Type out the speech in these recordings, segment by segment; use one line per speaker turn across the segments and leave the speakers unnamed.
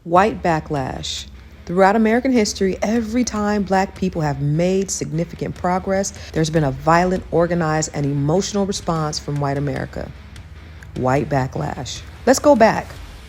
White backlash. Throughout American history, every time Black people have made significant progress, there's been a violent, organized, and emotional response from white America. White backlash. Let's go back.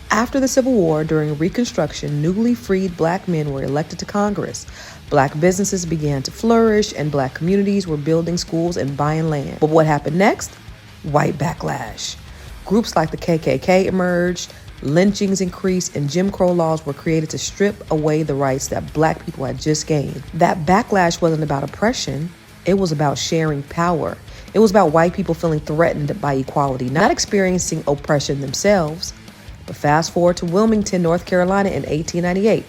After the Civil War, during Reconstruction, newly freed Black men were elected to Congress. Black businesses began to flourish, and Black communities were building schools and buying land. But what happened next? White backlash. Groups like the KKK emerged, lynchings increased, and Jim Crow laws were created to strip away the rights that Black people had just gained. That backlash wasn't about oppression, it was about sharing power. It was about white people feeling threatened by equality, not experiencing oppression themselves. But fast forward to Wilmington, North Carolina in 1898.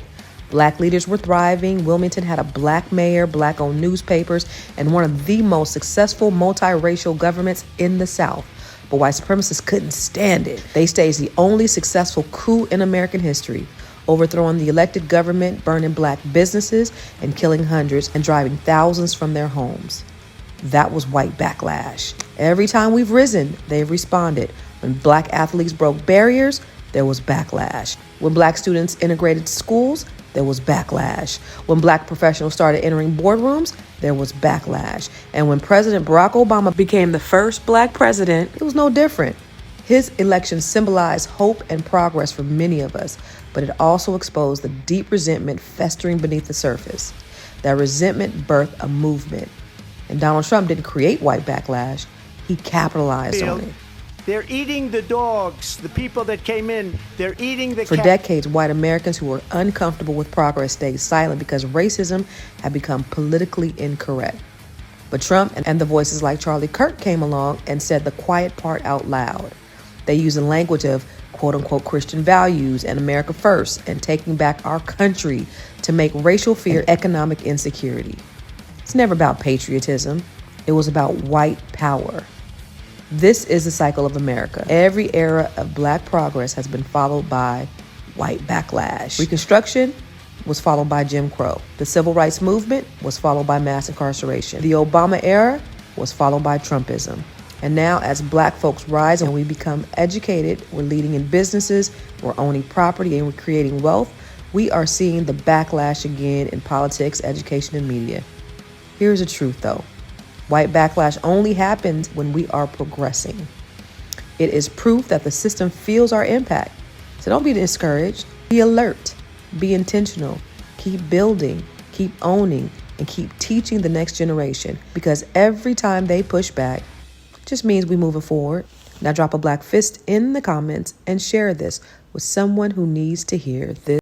Black leaders were thriving. Wilmington had a Black mayor, Black-owned newspapers, and one of the most successful multiracial governments in the South. But white supremacists couldn't stand it. They staged the only successful coup in American history, overthrowing the elected government, burning Black businesses, and killing hundreds and driving thousands from their homes. That was white backlash. Every time we've risen, they've responded. When Black athletes broke barriers, there was backlash. When Black students integrated schools, there was backlash. When Black professionals started entering boardrooms, there was backlash. And when President Barack Obama became the first Black president, it was no different. His election symbolized hope and progress for many of us, but it also exposed the deep resentment festering beneath the surface. That resentment birthed a movement. And Donald Trump didn't create white backlash, he capitalized on it.
They're eating the dogs, the people that came in. They're eating the
For decades, white Americans who were uncomfortable with progress stayed silent because racism had become politically incorrect. But Trump and the voices like Charlie Kirk came along and said the quiet part out loud. They used the language of quote-unquote Christian values and America first and taking back our country to make racial fear and economic insecurity. It's never about patriotism. It was about white power. This is the cycle of America. Every era of Black progress has been followed by white backlash. Reconstruction was followed by Jim Crow. The Civil Rights Movement was followed by mass incarceration. The Obama era was followed by Trumpism. And now as Black folks rise and we become educated, we're leading in businesses, we're owning property, and we're creating wealth, we are seeing the backlash again in politics, education, and media. Here's the truth though. White backlash only happens when we are progressing. It is proof that the system feels our impact. So don't be discouraged. Be alert. Be intentional. Keep building. Keep owning. And keep teaching the next generation. Because every time they push back, it just means we're moving forward. Now drop a Black fist in the comments and share this with someone who needs to hear this.